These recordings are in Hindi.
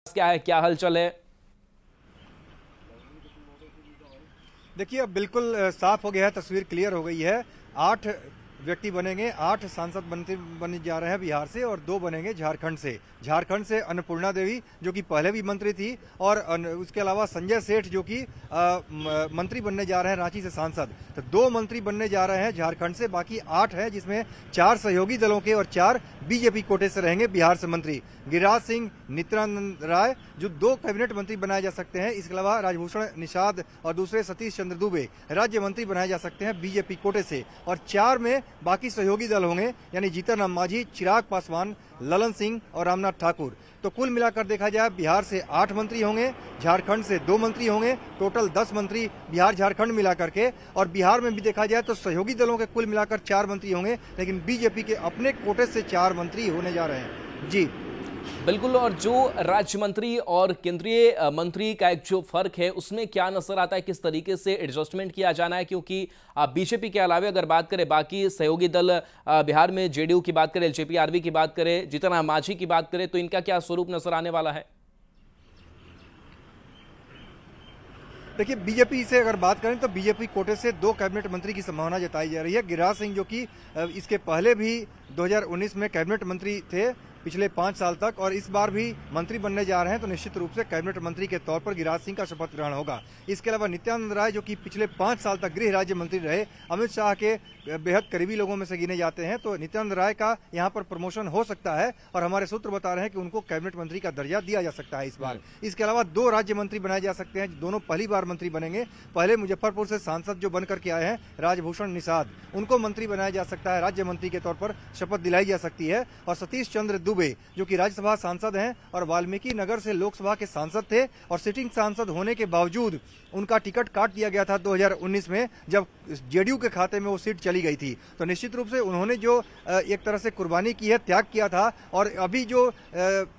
क्या है, क्या हलचल है? देखिए अब बिल्कुल साफ हो गया है, तस्वीर क्लियर हो गई है। 8 व्यक्ति बनेंगे, 8 सांसद बनते बने जा रहे हैं बिहार से और 2 बनेंगे झारखंड से। झारखंड से अन्नपूर्णा देवी जो कि पहले भी मंत्री थी और उसके अलावा संजय सेठ जो कि मंत्री बनने जा रहे हैं रांची से सांसद। तो 2 मंत्री बनने जा रहे हैं झारखंड से, बाकी 8 हैं जिसमें 4 सहयोगी दलों के और 4 बीजेपी कोटे से रहेंगे बिहार से मंत्री। गिरिराज सिंह, नित्यानंद राय जो 2 कैबिनेट मंत्री बनाए जा सकते हैं। इसके अलावा राजभूषण निषाद और दूसरे सतीश चंद्र दुबे राज्य मंत्री बनाए जा सकते हैं बीजेपी कोटे से। और 4 में बाकी सहयोगी दल होंगे, यानी जीतन राम मांझी, चिराग पासवान, ललन सिंह और रामनाथ ठाकुर। तो कुल मिलाकर देखा जाए बिहार से 8 मंत्री होंगे, झारखंड से 2 मंत्री होंगे, टोटल 10 मंत्री बिहार झारखंड मिलाकर के। और बिहार में भी देखा जाए तो सहयोगी दलों के कुल मिलाकर 4 मंत्री होंगे, लेकिन बीजेपी के अपने कोटे से 4 मंत्री होने जा रहे हैं। जी बिल्कुल। और जो राज्य मंत्री और केंद्रीय मंत्री का एक जो फर्क है उसमें क्या नजर आता है, किस तरीके से एडजस्टमेंट किया जाना है? क्योंकि बीजेपी के अलावा अगर बात करें बाकी सहयोगी दल बिहार में, जेडीयू की बात करें, एलजेपी-आरबी की बात करें, जीतन राम मांझी की बात करें, तो इनका क्या स्वरूप नजर आने वाला है? देखिए बीजेपी से अगर बात करें तो बीजेपी कोटे से 2 कैबिनेट मंत्री की संभावना जताई जा रही है। गिरिराज सिंह जो कि इसके पहले भी 2019 में कैबिनेट मंत्री थे पिछले 5 साल तक, और इस बार भी मंत्री बनने जा रहे हैं, तो निश्चित रूप से कैबिनेट मंत्री के तौर पर गिरिराज सिंह का शपथ ग्रहण होगा। इसके अलावा नित्यानंद राय जो कि पिछले 5 साल तक गृह राज्य मंत्री रहे, अमित शाह के बेहद करीबी लोगों में से गिने जाते हैं, तो नित्यानंद राय का यहाँ पर प्रमोशन हो सकता है और हमारे सूत्र बता रहे हैं कि उनको कैबिनेट मंत्री का दर्जा दिया जा सकता है इस बार। इसके अलावा 2 राज्य मंत्री बनाए जा सकते हैं, दोनों पहली बार मंत्री बनेंगे। पहले मुजफ्फरपुर से सांसद जो बनकर के आए हैं राजभूषण निषाद, उनको मंत्री बनाया जा सकता है, राज्य मंत्री के तौर पर शपथ दिलाई जा सकती है। और सतीश चंद्र दुबे जो कि राज्यसभा सांसद हैं और वाल्मीकि नगर से लोकसभा के सांसद थे, और सिटिंग सांसद होने के बावजूद उनका टिकट काट दिया गया था 2019 में, जब जेडीयू के खाते में वो सीट चली गई थी। तो निश्चित रूप से उन्होंने जो एक तरह से कुर्बानी की है, त्याग किया था, और अभी जो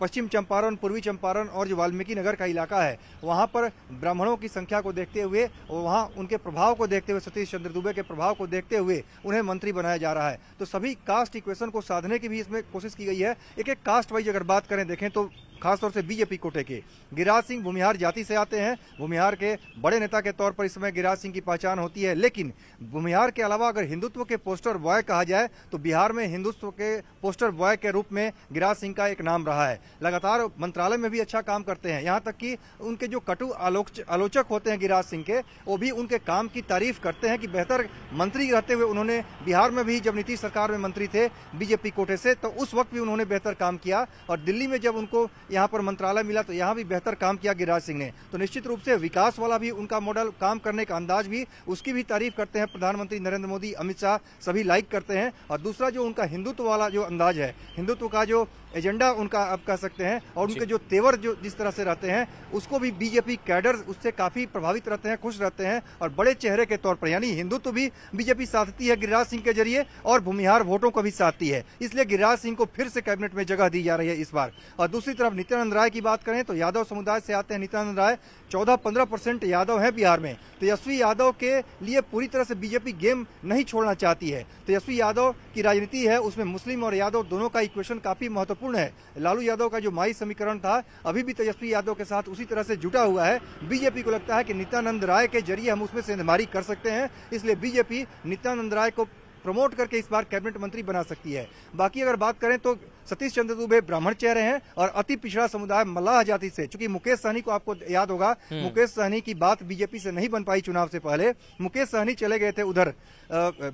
पश्चिम चंपारण, पूर्वी चंपारण और जो वाल्मीकि नगर का इलाका है, वहां पर ब्राह्मणों की संख्या को देखते हुए, वहां उनके प्रभाव को देखते हुए, सतीश चंद्र दुबे के प्रभाव को देखते हुए उन्हें मंत्री बनाया जा रहा है। तो सभी कास्ट इक्वेशन को साधने की भी इसमें कोशिश की गई है। एक एक कास्ट वाइज अगर बात करें, देखें तो खासतौर से बीजेपी कोटे के गिरिराज सिंह भूमिहार जाति से आते हैं। भूमिहार के बड़े नेता के तौर पर इस समय गिरिराज सिंह की पहचान होती है, लेकिन भूमिहार के अलावा अगर हिंदुत्व के पोस्टर बॉय कहा जाए तो बिहार में हिंदुत्व के पोस्टर बॉय के रूप में गिरिराज सिंह का एक नाम रहा है। लगातार मंत्रालय में भी अच्छा काम करते हैं, यहाँ तक कि उनके जो कटु आलोचक होते हैं गिरिराज सिंह के, वो भी उनके काम की तारीफ करते हैं कि बेहतर मंत्री रहते हुए उन्होंने बिहार में भी, जब नीतीश सरकार में मंत्री थे बीजेपी कोटे से, तो उस वक्त भी उन्होंने बेहतर काम किया। और दिल्ली में जब उनको यहाँ पर मंत्रालय मिला तो यहाँ भी बेहतर काम किया गिरिराज सिंह ने। तो निश्चित रूप से विकास वाला भी उनका मॉडल, काम करने का अंदाज भी, उसकी भी तारीफ करते हैं प्रधानमंत्री नरेंद्र मोदी, अमित शाह, सभी लाइक करते हैं। और दूसरा जो उनका हिंदुत्व वाला जो अंदाज है, हिंदुत्व का जो एजेंडा उनका आप कह सकते हैं, और उनके जो तेवर जो जिस तरह से रहते हैं, उसको भी बीजेपी कैडर उससे काफी प्रभावित रहते हैं, खुश रहते हैं। और बड़े चेहरे के तौर पर, यानी हिंदुत्व भी बीजेपी साधती है गिरिराज सिंह के जरिए, और भूमिहार वोटों को भी साधती है। इसलिए गिरिराज सिंह को फिर से कैबिनेट में जगह दी जा रही है इस बार। और दूसरी तरफ नित्यानंद राय की बात करें तो यादव समुदाय से आते हैं नित्यानंद राय। 14-15% यादव है बिहार में। तेजस्वी यादव के लिए पूरी तरह से बीजेपी गेम नहीं छोड़ना चाहती है। तेजस्वी यादव की राजनीति है, उसमें मुस्लिम और यादव दोनों का इक्वेशन काफी महत्वपूर्ण है। लालू यादव का जो माई समीकरण था, अभी भी तेजस्वी यादव के साथ उसी तरह से जुटा हुआ है। बीजेपी को लगता है कि नित्यानंद राय के जरिए हम उसमें सेंधमारी कर सकते हैं, इसलिए बीजेपी नित्यानंद राय को प्रमोट करके इस बार कैबिनेट मंत्री बना सकती है। बाकी अगर बात करें तो सतीश चंद्र दुबे ब्राह्मण चेहरे हैं और अति पिछड़ा समुदाय मल्लाह जाति से, चूंकि मुकेश सहनी को आपको याद होगा, मुकेश सहनी की बात बीजेपी से नहीं बन पाई चुनाव से पहले। मुकेश सहनी चले गए थे उधर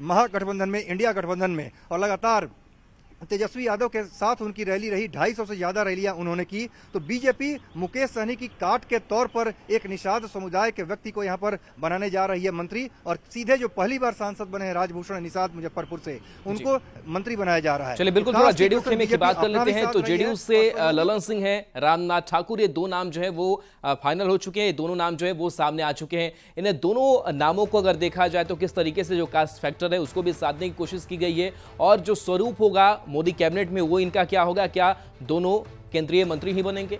महागठबंधन में, इंडिया गठबंधन में, और लगातार तेजस्वी यादव के साथ उनकी रैली रही, 250 से ज्यादा रैलियां उन्होंने की। तो बीजेपी मुकेश सहनी की काट के तौर पर एक निषाद समुदाय के व्यक्ति को यहां पर बनाने जा रही है मंत्री, और सीधे जो पहली बार सांसद बने हैं राजभूषण निषाद मुजफ्फरपुर से, उनको मंत्री बनाया जा रहा है। चलिए बिल्कुल, थोड़ा जेडीयू खेमे की बात कर लेते हैं। तो जेडीयू से ललन सिंह है, रामनाथ ठाकुर, ये 2 नाम जो है वो फाइनल हो चुके हैं, ये दोनों नाम जो है वो सामने आ चुके हैं। इन्हें दोनों नामों को अगर देखा जाए तो किस तरीके से जो कास्ट फैक्टर है उसको भी साधने की कोशिश की गई है, और जो स्वरूप होगा मोदी कैबिनेट में वो इनका क्या होगा? क्या दोनों केंद्रीय मंत्री ही बनेंगे?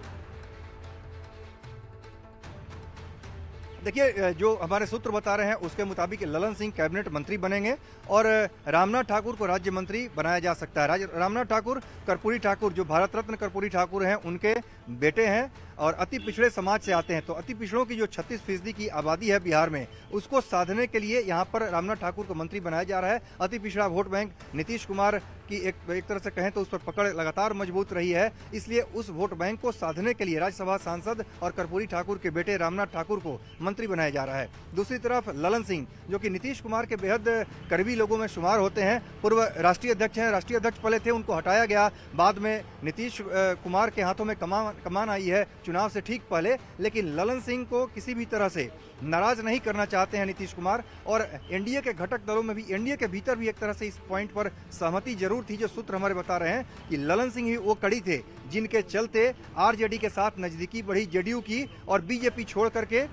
देखिए जो हमारे सूत्र बता रहे हैं उसके मुताबिक ललन सिंह कैबिनेट मंत्री बनेंगे और रामनाथ ठाकुर को राज्य मंत्री बनाया जा सकता है। रामनाथ ठाकुर कर्पूरी ठाकुर, जो भारत रत्न कर्पूरी ठाकुर हैं, उनके बेटे हैं और अति पिछड़े समाज से आते हैं, तो अति पिछड़ों की जो 36% की आबादी है बिहार में, उसको साधने के लिए यहाँ पर रामनाथ ठाकुर को मंत्री बनाया जा रहा है। अति पिछड़ा वोट बैंक नीतीश कुमार की एक तरह से कहें तो उस पर पकड़ लगातार मजबूत रही है, इसलिए उस वोट बैंक को साधने के लिए राज्यसभा सांसद और कर्पूरी ठाकुर के बेटे रामनाथ ठाकुर को मंत्री बनाया जा रहा है। दूसरी तरफ ललन सिंह, जो कि नीतीश कुमार के बेहद करीबी लोगों में शुमार होते हैं, पूर्व राष्ट्रीय अध्यक्ष हैं, राष्ट्रीय अध्यक्ष पहले थे, उनको हटाया गया, बाद में नीतीश कुमार के हाथों में कमान आई है चुनाव से ठीक पहले, लेकिन ललन सिंह को किसी भी तरह से नाराज नहीं करना चाहते हैं नीतीश कुमार। और एनडीए के घटक दलों में भी, एनडीए के भीतर भी एक तरह से इस पॉइंट पर सहमति जरूर थी। जो सूत्र हमारे बता रहे हैं कि ललन सिंह ही वो कड़ी थे जिनके चलते आरजेडी के साथ नजदीकी बढ़ी जेडीयू की, और बीजेपी छोड़ करके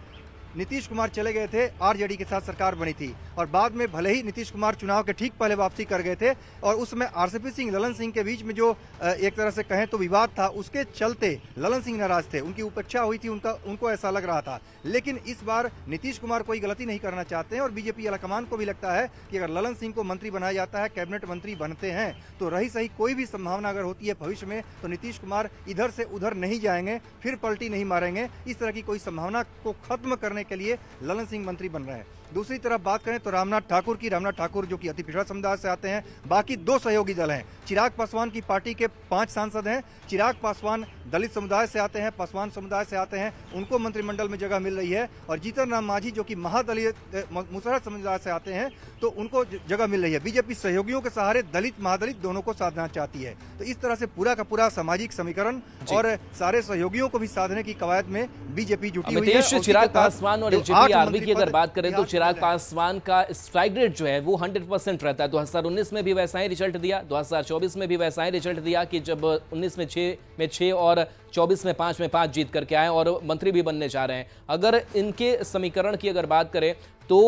नीतीश कुमार चले गए थे, आरजेडी के साथ सरकार बनी थी। और बाद में भले ही नीतीश कुमार चुनाव के ठीक पहले वापसी कर गए थे, और उसमें आरसीपी सिंह ललन सिंह के बीच में जो एक तरह से कहें तो विवाद था, उसके चलते ललन सिंह नाराज थे, उनकी उपेक्षा हुई थी, उनको ऐसा लग रहा था। लेकिन इस बार नीतीश कुमार कोई गलती नहीं करना चाहते हैं, और बीजेपी आलाकमान को भी लगता है कि अगर ललन सिंह को मंत्री बनाया जाता है, कैबिनेट मंत्री बनते हैं, तो रही सही कोई भी संभावना अगर होती है भविष्य में, तो नीतीश कुमार इधर से उधर नहीं जाएंगे, फिर पलटी नहीं मारेंगे। इस तरह की कोई संभावना को खत्म करने के लिए ललन सिंह मंत्री बन रहे हैं। दूसरी तरफ बात करें तो रामनाथ ठाकुर की, रामनाथ ठाकुर जो कि अति पिछड़ा समुदाय से आते हैं, बाकी 2 सहयोगी दल हैं। चिराग पासवान की पार्टी के 5 सांसद हैं। चिराग पासवान दलित समुदाय से आते हैं, पासवान समुदाय से आते हैं, उनको मंत्रिमंडल में जगह मिल रही है। और जीतन राम मांझी जो कि महादलित मुसहर समुदाय से आते हैं, तो उनको जगह मिल रही है। बीजेपी सहयोगियों के सहारे दलित महादलित दोनों को साधना चाहती है। तो इस तरह से पूरा का पूरा सामाजिक समीकरण और सारे सहयोगियों को भी साधने की कवायद में बीजेपी जुटी हुई है। चिराग पासवान और एलजेपी आरवी की अगर बात करें तो चिराग पासवान का स्ट्राइक रेट जो है वो 100% रहता है। 2019 में भी वैसा ही रिजल्ट दिया, 2024 में भी वैसा ही रिजल्ट दिया कि जब 19 में 6 और 24 में 5 जीत करके आए और मंत्री भी बनने जा रहे हैं। अगर इनके समीकरण की अगर बात करें तो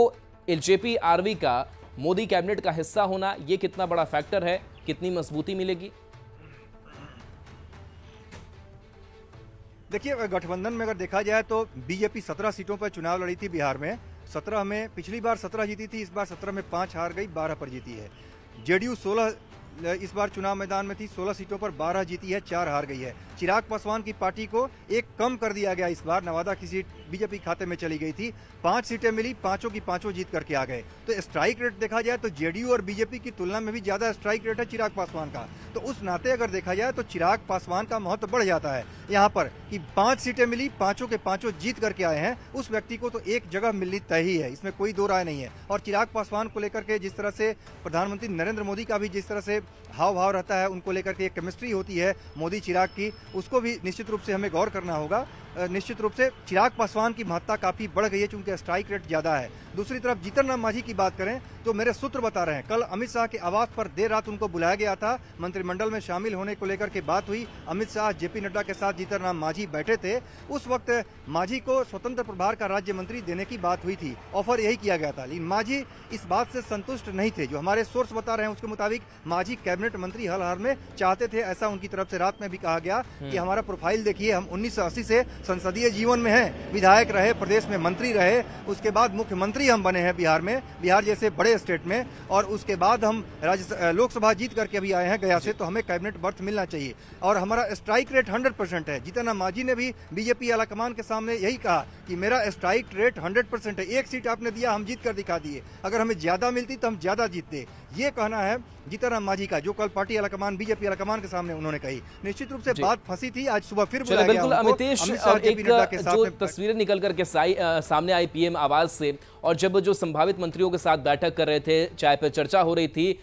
एलजेपी आरवी का मोदी कैबिनेट का हिस्सा होना ये कितना बड़ा फैक्टर है, कितनी मजबूती मिलेगी? देखिए, गठबंधन में अगर देखा जाए तो बीजेपी 17 सीटों पर चुनाव लड़ी थी बिहार में। 17 में पिछली बार 17 जीती थी, इस बार 17 में 5 हार गई, 12 पर जीती है। जेडीयू 16 इस बार चुनाव मैदान में थी, 16 सीटों पर 12 जीती है, 4 हार गई है। चिराग पासवान की पार्टी को एक कम कर दिया गया, इस बार नवादा की सीट बीजेपी खाते में चली गई थी, 5 सीटें मिली, 5 की 5 जीत करके आ गए। तो स्ट्राइक रेट देखा जाए तो जेडीयू और बीजेपी की तुलना में भी ज्यादा स्ट्राइक रेट है चिराग पासवान का। तो उस नाते अगर देखा जाए तो चिराग पासवान का महत्व बढ़ जाता है यहाँ पर कि 5 सीटें मिली, 5 के 5 जीत करके आए हैं, उस व्यक्ति को तो एक जगह मिलनी तय ही है, इसमें कोई दो राय नहीं है। और चिराग पासवान को लेकर के जिस तरह से प्रधानमंत्री नरेंद्र मोदी का भी जिस तरह से हाव भाव रहता है, उनको लेकर के एक केमिस्ट्री होती है मोदी चिराग की, उसको भी निश्चित रूप से हमें गौर करना होगा। निश्चित रूप से चिराग पासवान की महत्ता काफी बढ़ गई है क्योंकि स्ट्राइक रेट ज्यादा है। दूसरी तरफ जीतन राम मांझी की बात करें तो मेरे सूत्र बता रहे हैं, कल अमित शाह के आवास पर देर रात उनको बुलाया गया था, मंत्रिमंडल में शामिल होने को लेकर के बात हुई। अमित शाह, जेपी नड्डा के साथ जीतन राम मांझी बैठे थे। उस वक्त मांझी को स्वतंत्र प्रभार का राज्य मंत्री देने की बात हुई थी, ऑफर यही किया गया था, लेकिन मांझी इस बात से संतुष्ट नहीं थे। जो हमारे सोर्स बता रहे हैं उसके मुताबिक मांझी कैबिनेट मंत्री हाल में चाहते थे, ऐसा उनकी तरफ से रात में भी कहा गया कि हमारा प्रोफाइल देखिए, हम 1980 से संसदीय जीवन में हैं, विधायक रहे, प्रदेश में मंत्री रहे, उसके बाद मुख्यमंत्री हम बने हैं बिहार में, बिहार जैसे बड़े स्टेट में, और उसके बाद हम लोकसभा जीत करके अभी आए हैं गया से, तो हमें कैबिनेट बर्थ मिलना चाहिए और हमारा स्ट्राइक रेट 100% है। जीतन राम मांझी ने भी बीजेपी आलाकमान के सामने यही कहा कि मेरा स्ट्राइक रेट 100% है, एक सीट आपने दिया, हम जीत कर दिखा दिए, अगर हमें ज्यादा मिलती तो हम ज्यादा जीतते। ये कहना है जीतन राम मांझी का, जो कल पार्टी आलाकमान बीजेपी आलाकमान के सामने उन्होंने कही। निश्चित रूप से बात फंसी थी, आज सुबह फिर बुलाया गया। बिल्कुल अमितेश, एक जो तस्वीरें निकल करके सामने आई पीएम आवास से, और जब जो संभावित मंत्रियों के साथ बैठक कर रहे थे, चाय पर चर्चा हो रही थी,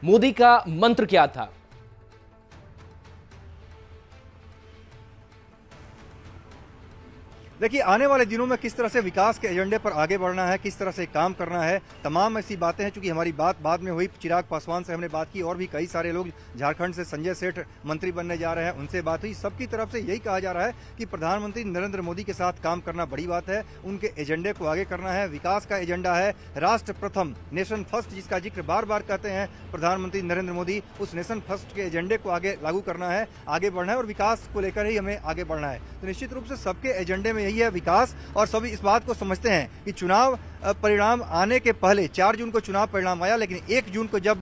मोदी का मंत्र क्या था? देखिए, आने वाले दिनों में किस तरह से विकास के एजेंडे पर आगे बढ़ना है, किस तरह से काम करना है, तमाम ऐसी बातें हैं। चूंकि हमारी बात बाद में हुई, चिराग पासवान से हमने बात की, और भी कई सारे लोग झारखंड से संजय सेठ मंत्री बनने जा रहे हैं, उनसे बात हुई। सबकी तरफ से यही कहा जा रहा है कि प्रधानमंत्री नरेंद्र मोदी के साथ काम करना बड़ी बात है, उनके एजेंडे को आगे करना है। विकास का एजेंडा है, राष्ट्र प्रथम, नेशन फर्स्ट, जिसका जिक्र बार बार कहते हैं प्रधानमंत्री नरेंद्र मोदी, उस नेशन फर्स्ट के एजेंडे को आगे लागू करना है, आगे बढ़ना है, और विकास को लेकर ही हमें आगे बढ़ना है। तो निश्चित रूप से सबके एजेंडे में यही है विकास, और सभी इस बात को समझते हैं कि चुनाव परिणाम आने के पहले 4 जून को चुनाव परिणाम आया, लेकिन 1 जून को जब